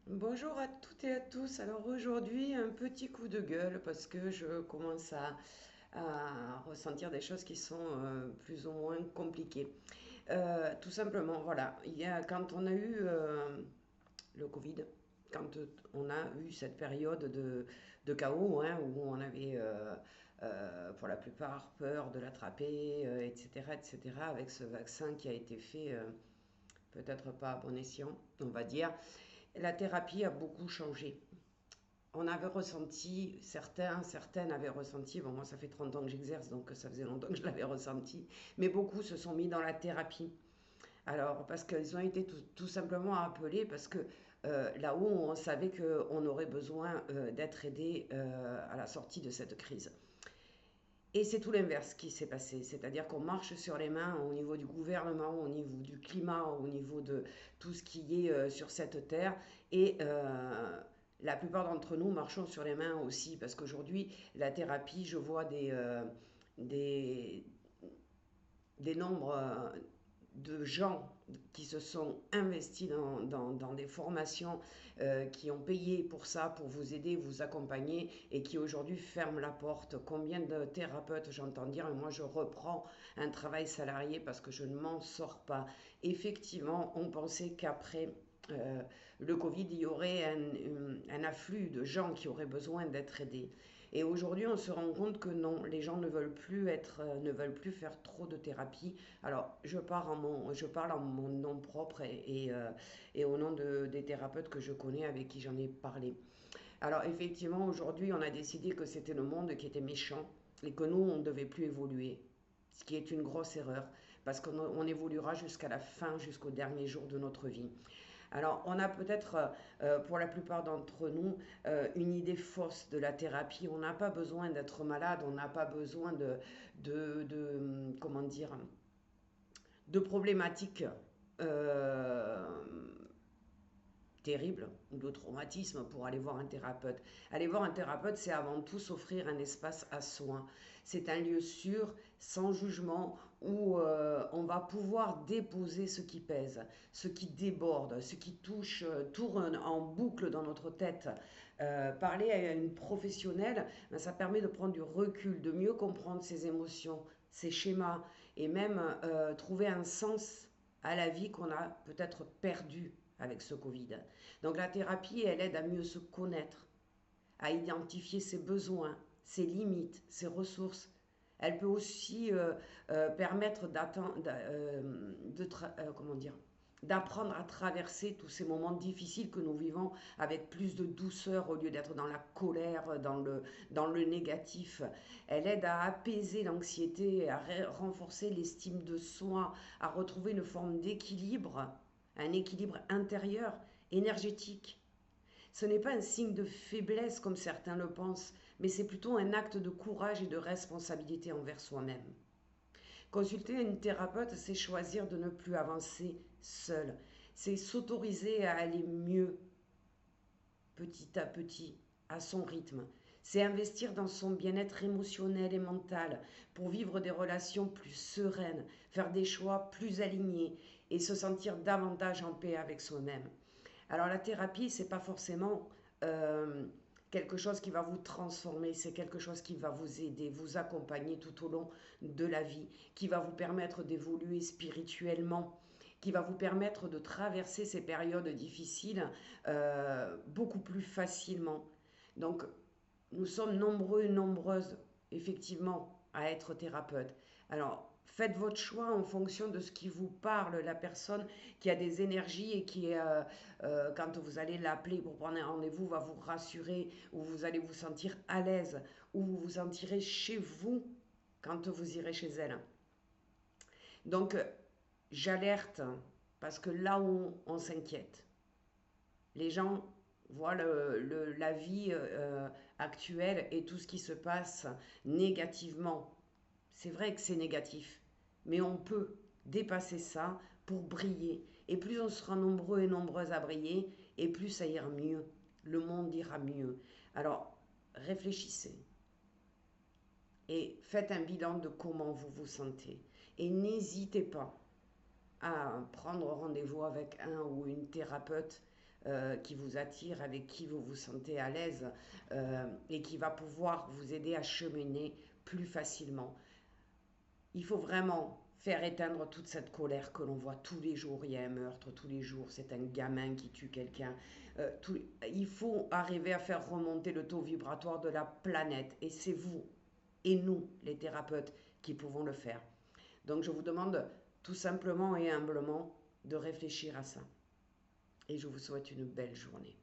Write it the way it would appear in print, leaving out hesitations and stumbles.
Bonjour à toutes et à tous. Alors aujourd'hui, un petit coup de gueule parce que je commence à ressentir des choses qui sont plus ou moins compliquées. Tout simplement, voilà, quand on a eu le Covid, quand on a eu cette période de chaos hein, où on avait pour la plupart peur de l'attraper, etc., etc., avec ce vaccin qui a été fait peut-être pas à bon escient, on va dire. La thérapie a beaucoup changé. On avait ressenti, certaines avaient ressenti, bon moi ça fait 30 ans que j'exerce, donc ça faisait longtemps que je l'avais ressenti, mais beaucoup se sont mis dans la thérapie. Alors, parce qu'ils ont été tout simplement appelés, parce que là-haut, on savait qu'on aurait besoin d'être aidé à la sortie de cette crise. Et c'est tout l'inverse qui s'est passé, c'est-à-dire qu'on marche sur les mains au niveau du gouvernement, au niveau du climat, au niveau de tout ce qui est sur cette terre. Et la plupart d'entre nous marchons sur les mains aussi, parce qu'aujourd'hui, la thérapie, je vois des, des nombres de gens qui se sont investis dans des formations, qui ont payé pour ça, pour vous aider, vous accompagner, et qui aujourd'hui ferment la porte. Combien de thérapeutes j'entends dire, moi je reprends un travail salarié parce que je ne m'en sors pas. Effectivement, on pensait qu'après le Covid, il y aurait un afflux de gens qui auraient besoin d'être aidés. Et aujourd'hui, on se rend compte que non, les gens ne veulent plus ne veulent plus faire trop de thérapie. Alors, je parle en mon nom propre et au nom des thérapeutes que je connais avec qui j'en ai parlé. Alors, effectivement, aujourd'hui, on a décidé que c'était le monde qui était méchant et que nous, on ne devait plus évoluer. Ce qui est une grosse erreur, parce qu'on évoluera jusqu'à la fin, jusqu'au dernier jour de notre vie. Alors, on a peut-être, pour la plupart d'entre nous, une idée fausse de la thérapie. On n'a pas besoin d'être malade, on n'a pas besoin comment dire, de problématiques euh, terrible ou de traumatisme pour aller voir un thérapeute. Aller voir un thérapeute, c'est avant tout s'offrir un espace à soi. C'est un lieu sûr, sans jugement, où on va pouvoir déposer ce qui pèse, ce qui déborde, ce qui touche, tourne en boucle dans notre tête. Parler à une professionnelle, ben, ça permet de prendre du recul, de mieux comprendre ses émotions, ses schémas, et même trouver un sens à la vie qu'on a peut-être perdu avec ce Covid. Donc la thérapie, elle aide à mieux se connaître, à identifier ses besoins, ses limites, ses ressources. Elle peut aussi permettre comment dire, d'apprendre à traverser tous ces moments difficiles que nous vivons avec plus de douceur au lieu d'être dans la colère, dans le négatif. Elle aide à apaiser l'anxiété, à renforcer l'estime de soi, à retrouver une forme d'équilibre, un équilibre intérieur, énergétique. Ce n'est pas un signe de faiblesse comme certains le pensent, mais c'est plutôt un acte de courage et de responsabilité envers soi-même. Consulter une thérapeute, c'est choisir de ne plus avancer seul. C'est s'autoriser à aller mieux, petit à petit, à son rythme. C'est investir dans son bien-être émotionnel et mental pour vivre des relations plus sereines, faire des choix plus alignés et se sentir davantage en paix avec soi-même. Alors la thérapie, c'est pas forcément quelque chose qui va vous transformer, c'est quelque chose qui va vous aider, vous accompagner tout au long de la vie, qui va vous permettre d'évoluer spirituellement, qui va vous permettre de traverser ces périodes difficiles beaucoup plus facilement. Donc nous sommes nombreux et nombreuses, effectivement, à être thérapeute. Alors, faites votre choix en fonction de ce qui vous parle, la personne qui a des énergies et qui, quand vous allez l'appeler pour prendre un rendez-vous, va vous rassurer, ou vous allez vous sentir à l'aise, ou vous vous sentirez chez vous quand vous irez chez elle. Donc, j'alerte, parce que là où on s'inquiète, les gens voient la vie actuelle et tout ce qui se passe négativement. C'est vrai que c'est négatif, mais on peut dépasser ça pour briller. Et plus on sera nombreux et nombreuses à briller, et plus ça ira mieux. Le monde ira mieux. Alors, réfléchissez et faites un bilan de comment vous vous sentez. Et n'hésitez pas à prendre rendez-vous avec un ou une thérapeute qui vous attire, avec qui vous vous sentez à l'aise et qui va pouvoir vous aider à cheminer plus facilement. Il faut vraiment faire éteindre toute cette colère que l'on voit tous les jours. Il y a un meurtre tous les jours, c'est un gamin qui tue quelqu'un. Il faut arriver à faire remonter le taux vibratoire de la planète. Et c'est vous et nous, les thérapeutes, qui pouvons le faire. Donc je vous demande tout simplement et humblement de réfléchir à ça. Et je vous souhaite une belle journée.